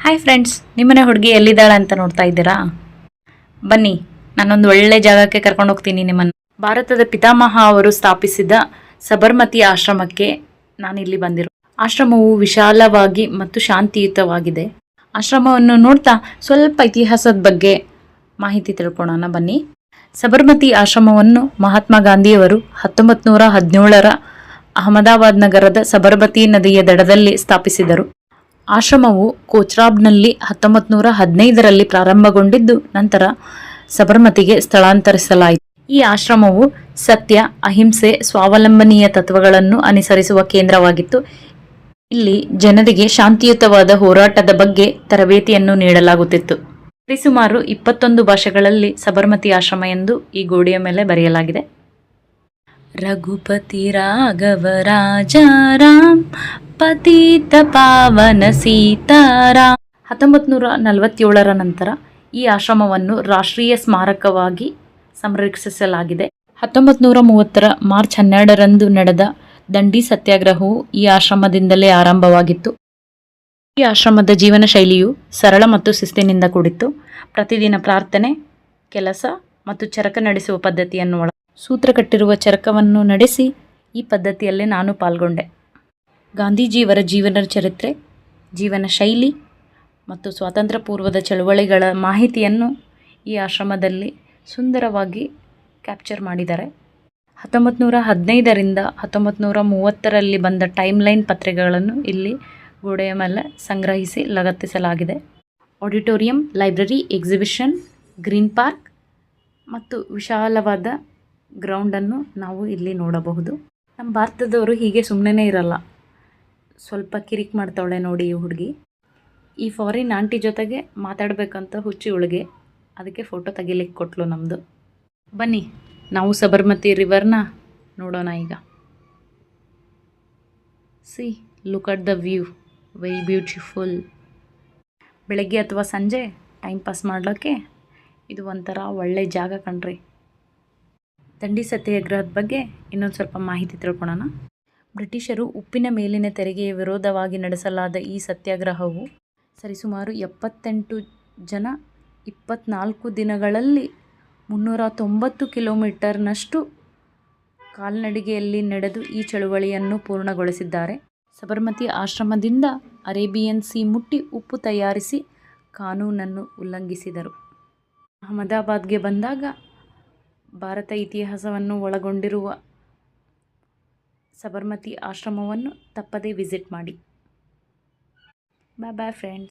Hi friends, ನಿಮ್ಮನೆ ಹುಡುಗಿ ಎಲ್ಲಿದ್ದಾಳೆ ಅಂತ ನೋಡ್ತಾ ಇದ್ದೀರಾ? ಬನ್ನಿ, ನಾನೊಂದು ಒಳ್ಳೆ ಜಾಗಕ್ಕೆ ಕರ್ಕೊಂಡು ಹೋಗ್ತೀನಿ ನಿಮ್ಮನ್ನು. ಭಾರತದ ಪಿತಾಮಹ ಅವರು ಸ್ಥಾಪಿಸಿದ ಸಬರ್ಮತಿ ಆಶ್ರಮಕ್ಕೆ ನಾನಿಲ್ಲಿ ಬಂದಿರೋ. ಆಶ್ರಮವು ವಿಶಾಲವಾಗಿ ಮತ್ತು ಶಾಂತಿಯುತವಾಗಿದೆ. ಆಶ್ರಮವನ್ನು ನೋಡ್ತಾ ಸ್ವಲ್ಪ ಇತಿಹಾಸದ ಬಗ್ಗೆ ಮಾಹಿತಿ ತಿಳ್ಕೊಳ್ಳೋಣ ಬನ್ನಿ. ಸಬರ್ಮತಿ ಆಶ್ರಮವನ್ನು ಮಹಾತ್ಮ ಗಾಂಧಿಯವರು 1917ರ ಅಹಮದಾಬಾದ್ ನಗರದ ಸಬರ್ಮತಿ ನದಿಯ ದಡದಲ್ಲಿ ಸ್ಥಾಪಿಸಿದರು. ಆಶ್ರಮವು ಕೋಚ್ರಾಬ್ನಲ್ಲಿ 1915ರಲ್ಲಿ ಪ್ರಾರಂಭಗೊಂಡಿದ್ದು ನಂತರ ಸಬರ್ಮತಿಗೆ ಸ್ಥಳಾಂತರಿಸಲಾಯಿತು. ಈ ಆಶ್ರಮವು ಸತ್ಯ, ಅಹಿಂಸೆ, ಸ್ವಾವಲಂಬನೆಯ ತತ್ವಗಳನ್ನು ಅನುಸರಿಸುವ ಕೇಂದ್ರವಾಗಿತ್ತು. ಇಲ್ಲಿ ಜನರಿಗೆ ಶಾಂತಿಯುತವಾದ ಹೋರಾಟದ ಬಗ್ಗೆ ತರಬೇತಿಯನ್ನು ನೀಡಲಾಗುತ್ತಿತ್ತು. ಸರಿಸುಮಾರು 21 ಭಾಷೆಗಳಲ್ಲಿ ಸಬರ್ಮತಿ ಆಶ್ರಮ ಎಂದು ಈ ಗೋಡೆಯ ಮೇಲೆ ಬರೆಯಲಾಗಿದೆ. ರಘುಪತಿ ರಾಘವ ರಾಜಾರಾಮ್ ಪತಿತ ಪಾವನ ಸೀತಾರಾಮ್. 1947ರ ನಂತರ ಈ ಆಶ್ರಮವನ್ನು ರಾಷ್ಟ್ರೀಯ ಸ್ಮಾರಕವಾಗಿ ಸಂರಕ್ಷಿಸಲಾಗಿದೆ. 1930ರ ಮಾರ್ಚ್ 12ರಂದು ನಡೆದ ದಂಡಿ ಸತ್ಯಾಗ್ರಹವು ಈ ಆಶ್ರಮದಿಂದಲೇ ಆರಂಭವಾಗಿತ್ತು. ಈ ಆಶ್ರಮದ ಜೀವನ ಶೈಲಿಯು ಸರಳ ಮತ್ತು ಶಿಸ್ತಿನಿಂದ ಕೂಡಿತ್ತು. ಪ್ರತಿದಿನ ಪ್ರಾರ್ಥನೆ, ಕೆಲಸ ಮತ್ತು ಚರಕ ನಡೆಸುವ ಪದ್ಧತಿಯನ್ನು ಸೂತ್ರ ಕಟ್ಟಿರುವ ಚರಕವನ್ನು ನಡೆಸಿ ಈ ಪದ್ಧತಿಯಲ್ಲಿ ನಾನು ಪಾಲ್ಗೊಂಡೆ. ಗಾಂಧೀಜಿಯವರ ಜೀವನ ಚರಿತ್ರೆ, ಜೀವನ ಶೈಲಿ ಮತ್ತು ಸ್ವಾತಂತ್ರ್ಯ ಪೂರ್ವದ ಚಳುವಳಿಗಳ ಮಾಹಿತಿಯನ್ನು ಈ ಆಶ್ರಮದಲ್ಲಿ ಸುಂದರವಾಗಿ ಕ್ಯಾಪ್ಚರ್ ಮಾಡಿದ್ದಾರೆ. 1915ರಿಂದ 1930ರಲ್ಲಿ ಬಂದ ಟೈಮ್ಲೈನ್ ಪತ್ರಿಕೆಗಳನ್ನು ಇಲ್ಲಿ ಗೋಡೆಯ ಮೇಲೆ ಸಂಗ್ರಹಿಸಿ ಲಗತ್ತಿಸಲಾಗಿದೆ. Auditorium, library, exhibition, green park ಮತ್ತು ವಿಶಾಲವಾದ ಗ್ರೌಂಡನ್ನು ನಾವು ಇಲ್ಲಿ ನೋಡಬಹುದು. ನಮ್ಮ ಭಾರತದವರು ಹೀಗೆ ಸುಮ್ಮನೆ ಇರಲ್ಲ, ಸ್ವಲ್ಪ ಕಿರಿಕ್ ಮಾಡ್ತಾವಳೆ ನೋಡಿ ಈ ಹುಡುಗಿ. ಈ ಫಾರಿನ್ ಆಂಟಿ ಜೊತೆಗೆ ಮಾತಾಡಬೇಕಂತ ಹುಚ್ಚಿ ಹುಡುಗಿ, ಅದಕ್ಕೆ ಫೋಟೋ ತೆಗಿಲಿಕ್ಕೆ ಕೊಟ್ಲು ನಮ್ಮದು. ಬನ್ನಿ, ನಾವು ಸಬರ್ಮತಿ ರಿವರ್ನ ನೋಡೋಣ ಈಗ. C, look at the view, very beautiful. ಬೆಳಗ್ಗೆ ಅಥವಾ ಸಂಜೆ ಟೈಮ್ ಪಾಸ್ ಮಾಡೋಕ್ಕೆ ಇದು ಒಂಥರ ಒಳ್ಳೆ ಜಾಗ ಕಣ್ರಿ. ದಂಡಿ ಸತ್ಯಾಗ್ರಹದ ಬಗ್ಗೆ ಇನ್ನೊಂದು ಸ್ವಲ್ಪ ಮಾಹಿತಿ ತಿಳ್ಕೊಳ್ಳೋಣ. ಬ್ರಿಟಿಷರು ಉಪ್ಪಿನ ಮೇಲಿನ ತೆರಿಗೆಯ ವಿರೋಧವಾಗಿ ನಡೆಸಲಾದ ಈ ಸತ್ಯಾಗ್ರಹವು ಸರಿಸುಮಾರು 78 ಜನ 24 ದಿನಗಳಲ್ಲಿ 390 ಕಿಲೋಮೀಟರ್ನಷ್ಟು ಕಾಲ್ನಡಿಗೆಯಲ್ಲಿ ನಡೆದು ಈ ಚಳುವಳಿಯನ್ನು ಪೂರ್ಣಗೊಳಿಸಿದ್ದಾರೆ. ಸಬರ್ಮತಿ ಆಶ್ರಮದಿಂದ ಅರೇಬಿಯನ್ ಸೀ ಮುಟ್ಟಿ ಉಪ್ಪು ತಯಾರಿಸಿ ಕಾನೂನನ್ನು ಉಲ್ಲಂಘಿಸಿದರು. ಅಹಮದಾಬಾದ್ಗೆ ಬಂದಾಗ ಭಾರತ ಇತಿಹಾಸವನ್ನು ಒಳಗೊಂಡಿರುವ ಸಬರ್ಮತಿ ಆಶ್ರಮವನ್ನು ತಪ್ಪದೇ ವಿಸಿಟ್ ಮಾಡಿ. ಬಾಯ್ ಬಾಯ್ ಫ್ರೆಂಡ್ಸ್.